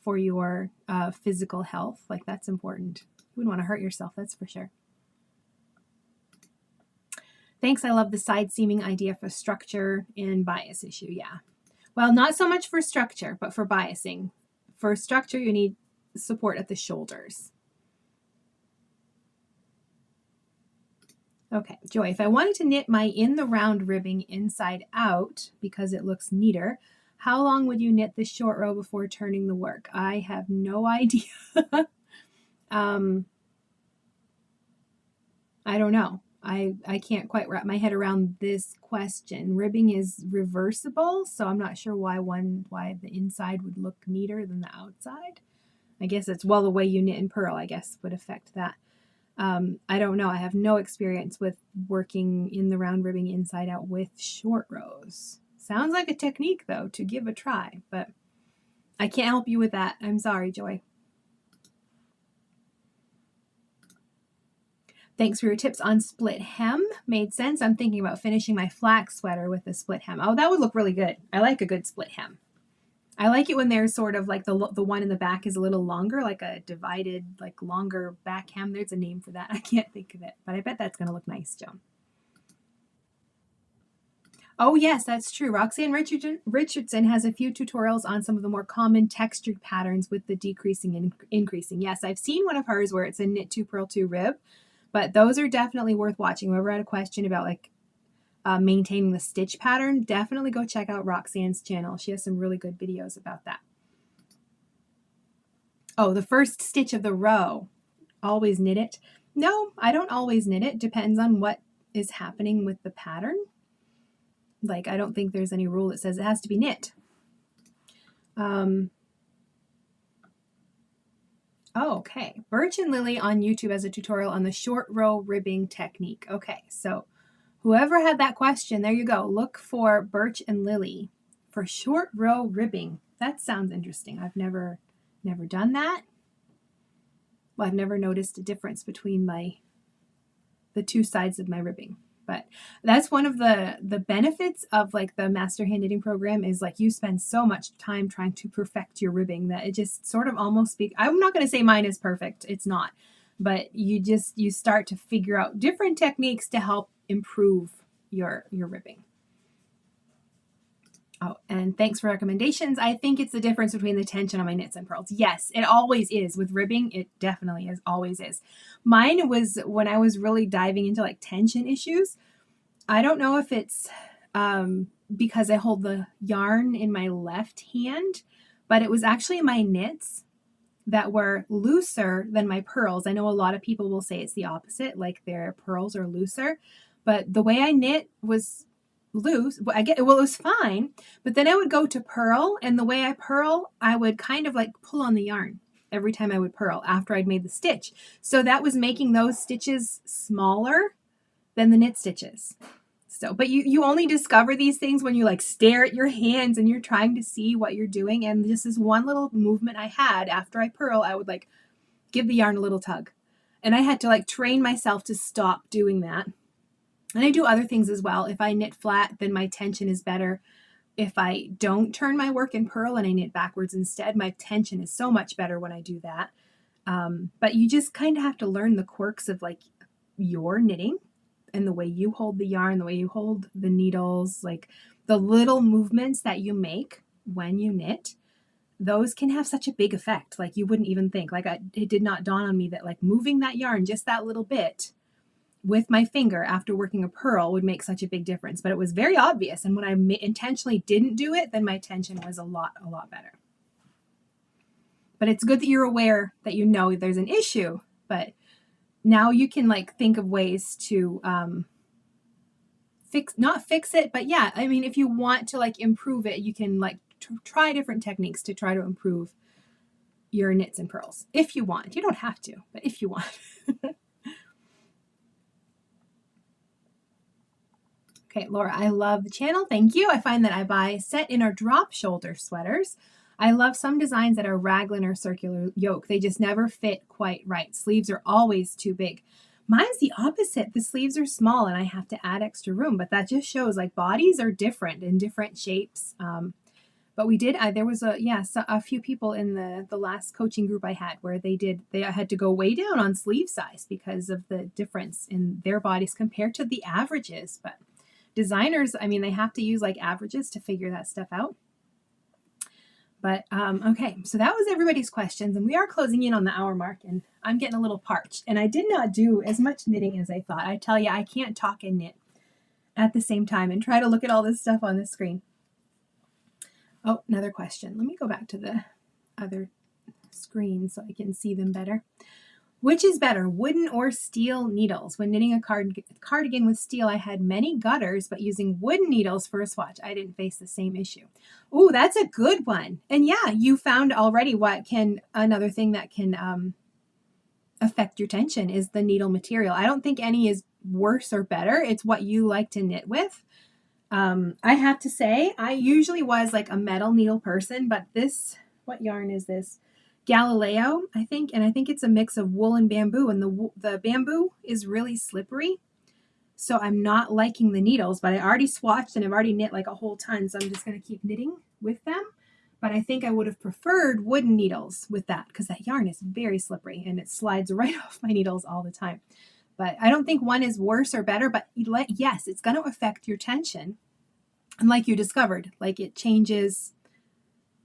A: for your physical health. Like, that's important. You wouldn't want to hurt yourself, that's for sure. Thanks, I love the side seaming idea for structure and bias issue. Yeah. Well, not so much for structure, but for biasing. For structure, you need support at the shoulders. Okay, Joy, if I wanted to knit my in the round ribbing inside out because it looks neater, how long would you knit the short row before turning the work? I have no idea. I don't know. I can't quite wrap my head around this question. Ribbing is reversible, so I'm not sure why the inside would look neater than the outside. I guess it's, well, the way you knit and purl, I guess, would affect that. I don't know. I have no experience with working in the round ribbing inside out with short rows. Sounds like a technique, though, to give a try, but I can't help you with that. I'm sorry, Joy. Thanks for your tips on split hem. Made sense. I'm thinking about finishing my flax sweater with a split hem. Oh, that would look really good. I like a good split hem. I like it when there's sort of like the one in the back is a little longer, like a divided, like longer back hem. There's a name for that. I can't think of it, but I bet that's going to look nice, Joan. Oh, yes, that's true. Roxanne Richardson has a few tutorials on some of the more common textured patterns with the decreasing and increasing. Yes, I've seen one of hers where it's a knit 2 purl 2 rib, but those are definitely worth watching. Whoever had a question about like maintaining the stitch pattern, definitely go check out Roxanne's channel. She has some really good videos about that. Oh, the first stitch of the row. Always knit it. No, I don't always knit it. Depends on what is happening with the pattern. Like, I don't think there's any rule that says it has to be knit. Okay, Birch and Lily on YouTube has a tutorial on the short row ribbing technique. Okay, so whoever had that question, there you go. Look for Birch and Lily for short row ribbing. That sounds interesting. I've never done that. Well, I've never noticed a difference between the two sides of my ribbing. But that's one of the benefits of like the Master Hand Knitting program is like you spend so much time trying to perfect your ribbing that it just sort of almost I'm not going to say mine is perfect. It's not. But you start to figure out different techniques to help improve your ribbing. Oh, and thanks for recommendations. I think it's the difference between the tension on my knits and purls. Yes, it always is. With ribbing, it definitely is, always is. Mine was when I was really diving into like tension issues. I don't know if it's because I hold the yarn in my left hand, but it was actually my knits that were looser than my purls. I know a lot of people will say it's the opposite, like their purls are looser, but the way I knit was loose. Well, it was fine, but then I would go to purl, and the way I purl, I would kind of like pull on the yarn every time I would purl after I'd made the stitch. So that was making those stitches smaller than the knit stitches. So, but you only discover these things when you like stare at your hands and you're trying to see what you're doing. And this is one little movement I had after I purl. I would like give the yarn a little tug, and I had to like train myself to stop doing that. And I do other things as well. If I knit flat, then my tension is better. If I don't turn my work in purl and I knit backwards instead, my tension is so much better when I do that. But you just kind of have to learn the quirks of like your knitting and the way you hold the yarn, the way you hold the needles, like the little movements that you make when you knit, those can have such a big effect. Like you wouldn't even think, like it did not dawn on me that like moving that yarn just that little bit with my finger after working a purl would make such a big difference. But it was very obvious. And when I intentionally didn't do it, then my tension was a lot better. But it's good that you're aware that you know there's an issue, but now you can like think of ways to not fix it, but yeah, I mean, if you want to like improve it, you can like try different techniques to try to improve your knits and purls. If you want. You don't have to, but if you want. Okay, Laura, I love the channel. Thank you. I find that I buy set in or drop shoulder sweaters. I love some designs that are raglan or circular yoke. They just never fit quite right. Sleeves are always too big. Mine's the opposite. The sleeves are small and I have to add extra room, but that just shows like bodies are different in different shapes. But we did, there was a few people in the last coaching group I had where they had to go way down on sleeve size because of the difference in their bodies compared to the averages. But designers, I mean, they have to use like averages to figure that stuff out. But okay, so that was everybody's questions, and we are closing in on the hour mark, and I'm getting a little parched. And I did not do as much knitting as I thought. I tell you, I can't talk and knit at the same time and try to look at all this stuff on the screen. Oh, another question. Let me go back to the other screen so I can see them better. Which is better, wooden or steel needles? When knitting a cardigan with steel, I had many gutters, but using wooden needles for a swatch, I didn't face the same issue. Oh, that's a good one. And yeah, you found already another thing that can affect your tension is the needle material. I don't think any is worse or better. It's what you like to knit with. I have to say, I usually was like a metal needle person, but what yarn is this? Galileo, I think, and I think it's a mix of wool and bamboo, and the bamboo is really slippery, so I'm not liking the needles, but I already swatched and I've already knit like a whole ton, so I'm just going to keep knitting with them. But I think I would have preferred wooden needles with that because that yarn is very slippery and it slides right off my needles all the time. But I don't think one is worse or better, but yes, it's going to affect your tension. And like you discovered, like it changes.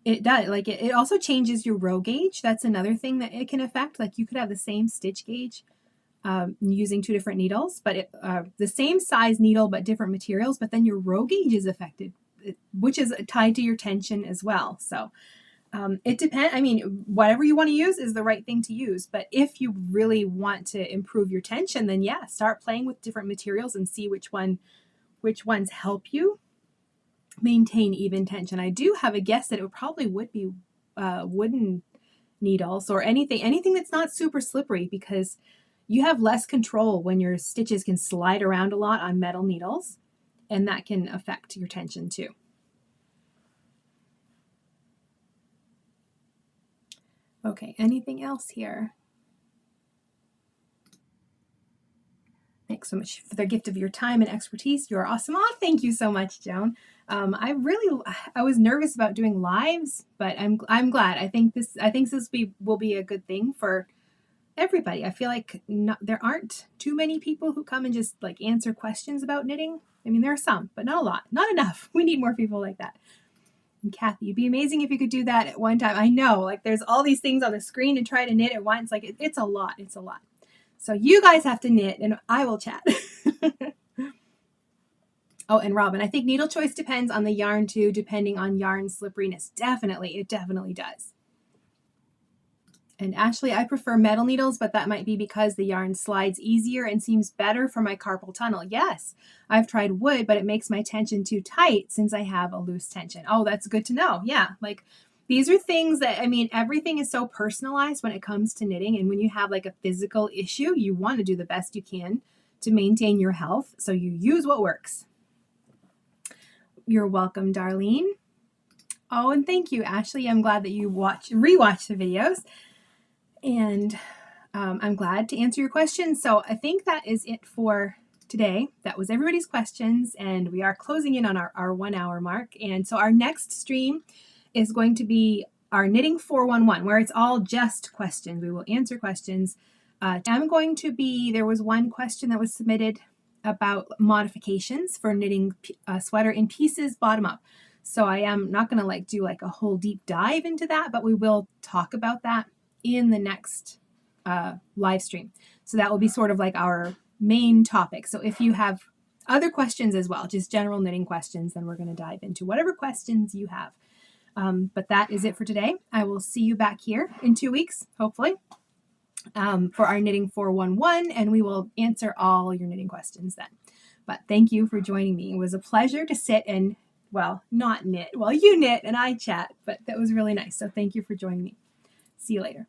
A: It does. Like it also changes your row gauge. That's another thing that it can affect. Like you could have the same stitch gauge using two different needles, but the same size needle, but different materials, but then your row gauge is affected, which is tied to your tension as well. So it depends. I mean, whatever you want to use is the right thing to use. But if you really want to improve your tension, then yeah, start playing with different materials and see which ones help you maintain even tension. I do have a guess that it probably would be wooden needles or anything that's not super slippery, because you have less control when your stitches can slide around a lot on metal needles, and that can affect your tension too. Okay, anything else here? Thanks so much for the gift of your time and expertise. You're awesome. Oh, thank you so much, Joan. I was nervous about doing lives, but I'm glad. I think this will be a good thing for everybody. I feel like there aren't too many people who come and just like answer questions about knitting. I mean, there are some, but not a lot, not enough. We need more people like that. And Kathy, it'd be amazing if you could do that at one time. I know, like there's all these things on the screen to try to knit at once. Like it's a lot. It's a lot. So you guys have to knit and I will chat. Oh, and Robin, I think needle choice depends on the yarn too, depending on yarn slipperiness. Definitely, it definitely does. And Ashley, I prefer metal needles, but that might be because the yarn slides easier and seems better for my carpal tunnel. Yes, I've tried wood, but it makes my tension too tight since I have a loose tension. Oh, that's good to know. Yeah, like these are things that, I mean, everything is so personalized when it comes to knitting. And when you have like a physical issue, you want to do the best you can to maintain your health. So you use what works. You're welcome, Darlene. Oh, and thank you, Ashley. I'm glad that you rewatch the videos. And I'm glad to answer your questions. So I think that is it for today. That was everybody's questions, and we are closing in on our 1 hour mark. And so our next stream is going to be our Knitting 411, where it's all just questions. We will answer questions. There was one question that was submitted about modifications for knitting a sweater in pieces bottom up. So I am not going to like do like a whole deep dive into that, but we will talk about that in the next live stream. So that will be sort of like our main topic. So if you have other questions as well, just general knitting questions, then we're going to dive into whatever questions you have. But that is it for today. I will see you back here in 2 weeks, hopefully, for our Knitting 411, and we will answer all your knitting questions then. But thank you for joining me. It was a pleasure to sit and, well, not knit. Well, you knit and I chat, but that was really nice. So thank you for joining me. See you later.